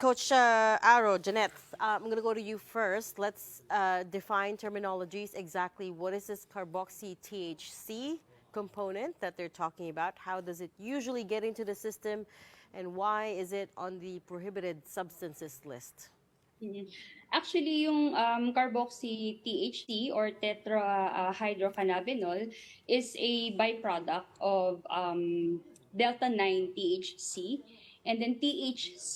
Coach Aro, Jeanette, I'm going to go to you first. Let's define terminologies. Exactly what is this carboxy-THC component that they're talking about? How does it usually get into the system? And why is it on the prohibited substances list? Mhm. Actually, yung carboxy-THC or tetrahydrocannabinol is a byproduct of delta-9 THC. And then THC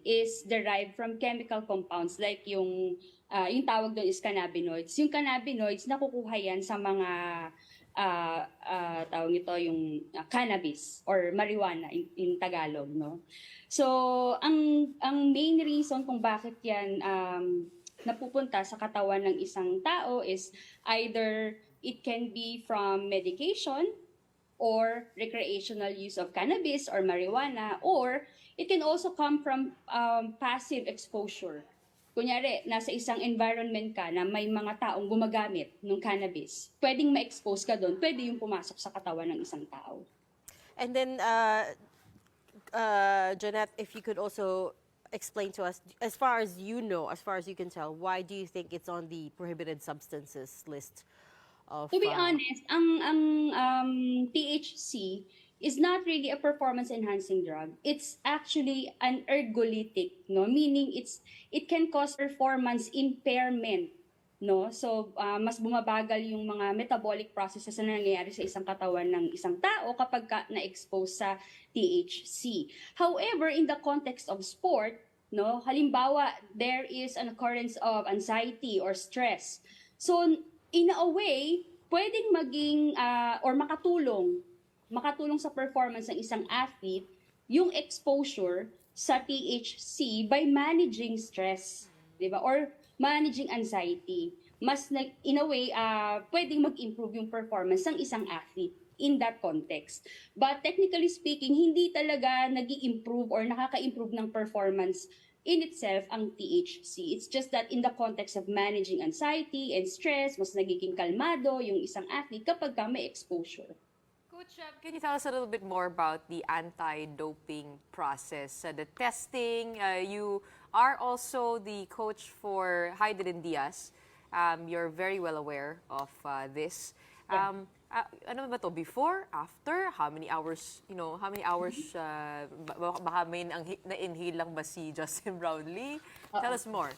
is derived from chemical compounds like yung tawag doon is cannabinoids. Yung cannabinoids, nakukuha yan sa mga tawag nito yung cannabis or marijuana in Tagalog, no? So, ang main reason kung bakit yan napupunta sa katawan ng isang tao is either it can be from medication or recreational use of cannabis or marijuana, or it can also come from passive exposure. Kunyari, nasa isang environment ka na may mga taong gumagamit ng cannabis, pwedeng ma-expose ka doon, pwede yung pumasok sa katawan ng isang tao. And then, Jeanette, if you could also explain to us, as far as you know, as far as you can tell, why do you think it's on the prohibited substances list of... To be honest, ang THC is not really a performance-enhancing drug. It's actually an ergolytic, no? Meaning it can cause performance impairment, no? So, mas bumabagal yung mga metabolic processes na nangyayari sa isang katawan ng isang tao kapag na-expose sa THC. However, in the context of sport, no, halimbawa, there is an occurrence of anxiety or stress. So, in a way, pwedeng maging or makatulong sa performance ng isang athlete yung exposure sa THC by managing stress, 'di ba? Or managing anxiety. Mas in a way pwedeng mag-improve yung performance ng isang athlete in that context. But technically speaking, hindi talaga nag-i-improve or nakaka-improve ng performance in itself ang THC. It's just that in the context of managing anxiety and stress, mas nagiging kalmado yung isang athlete kapag may exposure. Coach, can you tell us a little bit more about the anti-doping process, the testing? You are also the coach for Hydrin Diaz. You're very well aware of this. Ano ba to? Before, after, how many hours, baka may na-inhale lang ba si Justin Brownlee? Tell us more.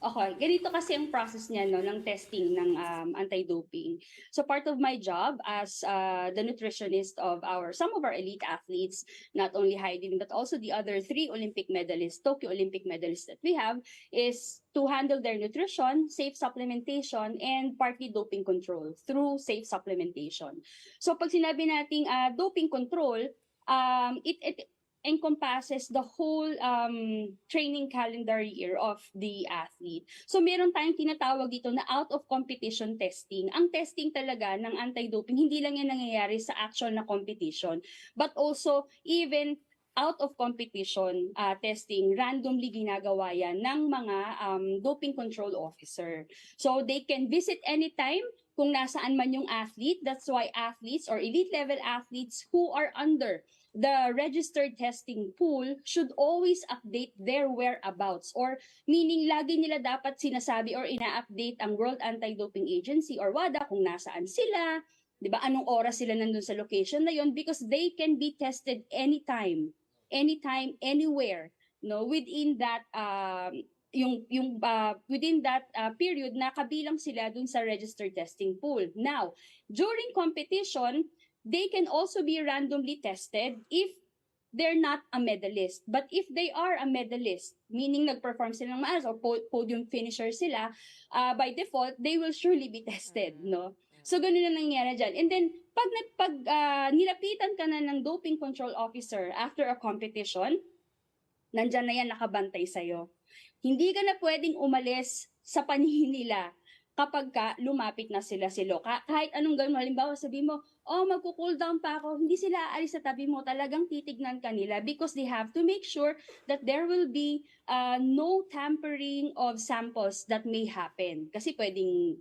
Okay, ganito kasi ang process niya no ng testing ng anti-doping. So part of my job as the nutritionist of some of our elite athletes, not only Heidi but also the other 3 Olympic medalists, Tokyo Olympic medalists that we have, is to handle their nutrition, safe supplementation, and partly doping control through safe supplementation. So pag sinabi nating doping control, it encompasses the whole training calendar year of the athlete. So meron tayong tinatawag dito na out of competition testing. Ang testing talaga ng anti-doping, hindi lang yan nangyayari sa actual na competition, but also even out of competition testing, randomly ginagawa yan ng mga doping control officer. So they can visit anytime kung nasaan man yung athlete. That's why athletes or elite level athletes who are under the registered testing pool should always update their whereabouts, or meaning lagi nila dapat sinasabi or ina-update ang World Anti-Doping Agency or WADA kung nasaan sila, 'di ba? Anong oras sila nandun sa location na yon, because they can be tested anytime, anywhere, no, within that within that period na kabilang sila dun sa registered testing pool. Now, during competition, they can also be randomly tested if they're not a medalist. But if they are a medalist, meaning nag-perform sila ng maayos or podium finisher sila, by default, they will surely be tested, no? So, ganun na nangyari dyan. And then, pag nilapitan ka na ng doping control officer after a competition, nandyan na yan nakabantay sa'yo. Hindi ka na pwedeng umalis sa paningin nila kapag lumapit na sila kahit anong gawin mo. Halimbawa, sabi mo, magko-cool down pa ako, hindi sila aalis sa tabi mo, talagang titignan ka nila because they have to make sure that there will be no tampering of samples that may happen. Kasi pwedeng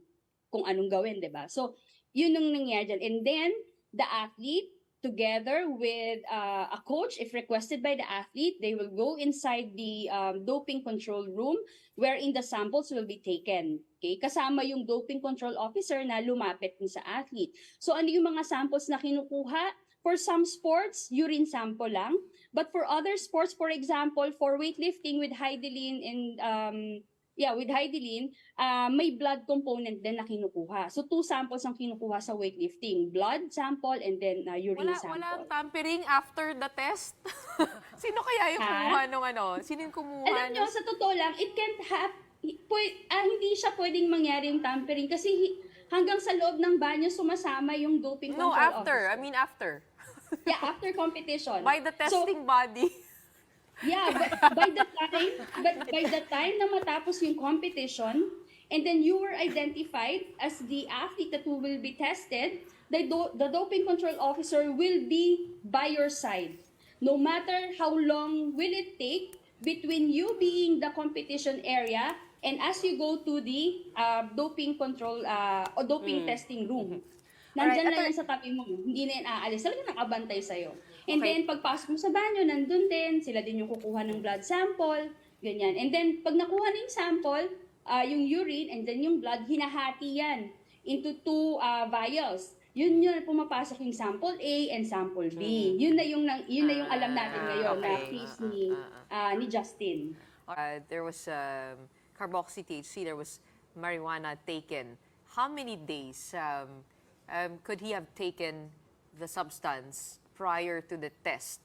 kung anong gawin, di ba? So, yun ang nangyayari dyan. And then, the athlete together with a coach, if requested by the athlete, they will go inside the doping control room wherein the samples will be taken. Okay? Kasama yung doping control officer na lumapit din sa athlete. So ano yung mga samples na kinukuha? For some sports, urine sample lang. But for other sports, for example, for weightlifting with Heidelin and may blood component din na kinukuha. So 2 samples ang kinukuha sa weightlifting. Blood sample and then urine sample. Walang tampering after the test? Sino kaya yung kumuha nung ano? Sino yung kumuha? Alam nyo, sa totoo lang, it can't hindi siya pwedeng mangyari yung tampering kasi hanggang sa loob ng banyo sumasama yung doping control after. officer. I mean after. Yeah, after competition. By the testing body. Yeah, but by the time na matapos yung competition, and then you were identified as the athlete that will be tested, the doping control officer will be by your side. No matter how long will it take between you being the competition area and as you go to the doping control o doping testing room. Nandyan lang yan sa tabi mo, hindi na yan aalis. Talaga nakabantay sa'yo. And then, pagpasok mo sa banyo, nandun din, sila din yung kukuha ng blood sample, ganyan. And then, pag nakuha na yung sample, yung urine, and then yung blood, hinahati yan into 2 vials. Yun pumapasok yung sample A and sample B. Yun na yung alam natin ngayon na case ni Justin. There was Caroboxy-THC, there was marijuana taken. How many days could he have taken the substance prior to the test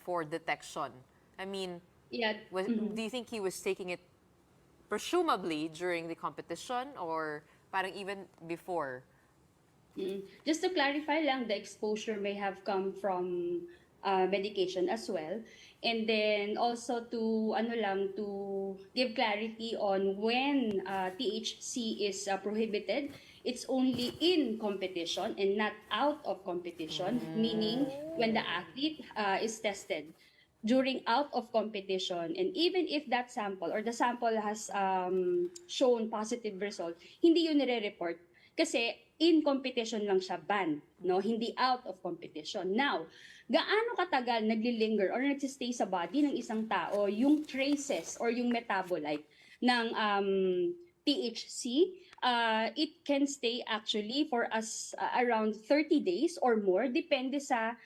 for detection? I mean, do you think he was taking it presumably during the competition or parang even before? Just to clarify lang, the exposure may have come from medication as well. And then also to give clarity on when THC is prohibited. It's only in competition and not out of competition, meaning when the athlete is tested during out of competition, and even if that sample or the sample has shown positive result, hindi yun nire-report kasi in competition lang siya banned, no? Hindi out of competition. Now, gaano katagal nagli-linger or nagsistay sa body ng isang tao yung traces or yung metabolite ng THC? It can stay actually for around 30 days or more, depende sa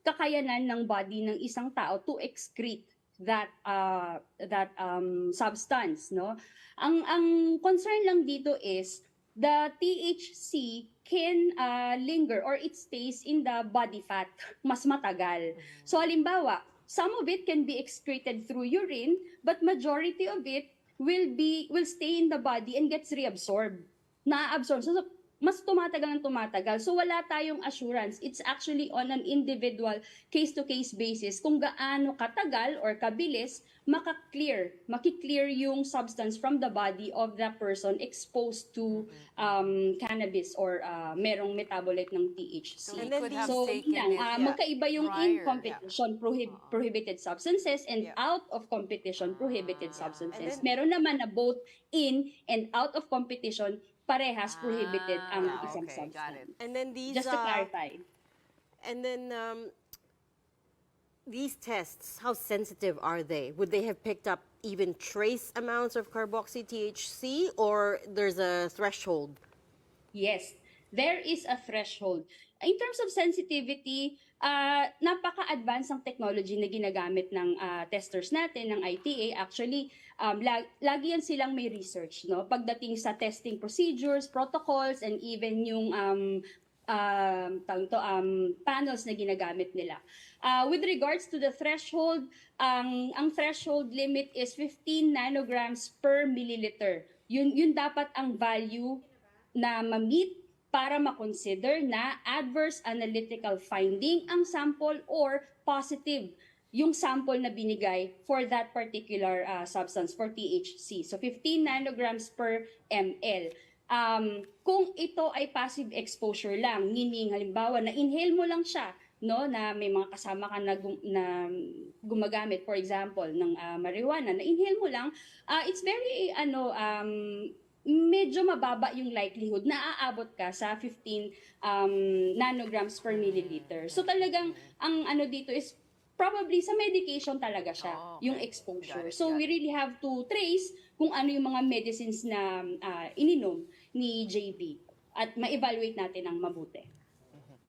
kakayanan ng body ng isang tao to excrete that substance, no? Ang concern lang dito is the THC can linger or it stays in the body fat mas matagal. So halimbawa, some of it can be excreted through urine, but majority of it will stay in the body and gets reabsorbed. Na-absorb. So, mas tumatagal ng tumatagal. So, wala tayong assurance. It's actually on an individual case-to-case basis kung gaano katagal or kabilis makiklear yung substance from the body of the person exposed to cannabis or merong metabolite ng THC. And then So, magkaiba yung in competition prohibited substances and out of competition prohibited substances. Meron naman na both in and out of competition parehas prohibited ang isang substance. And then these just to clarify. And then these tests, how sensitive are they? Would they have picked up even trace amounts of Caroboxy-THC or there's a threshold? Yes, there is a threshold. In terms of sensitivity, napaka-advanced ang technology na ginagamit ng testers natin, ng ITA. Actually, lagi yan silang may research, no? Pagdating sa testing procedures, protocols, and even yung panels na ginagamit nila. With regards to the threshold, ang threshold limit is 15 nanograms per milliliter. Yun dapat ang value na ma-meet para ma-consider na adverse analytical finding ang sample or positive yung sample na binigay for that particular substance, for THC. So 15 nanograms per ml. Kung ito ay passive exposure lang, meaning halimbawa na inhale mo lang siya, no, na may mga kasama ka na gumagamit, for example, ng marijuana, na inhale mo lang, it's very medyo mababa yung likelihood na aabot ka sa 15 nanograms per milliliter. So talagang ang ano dito is probably sa medication talaga siya, Oh, okay. yung exposure. Got it, So got we really have to trace kung ano yung mga medicines na ininom ni JB at ma-evaluate natin ng mabuti.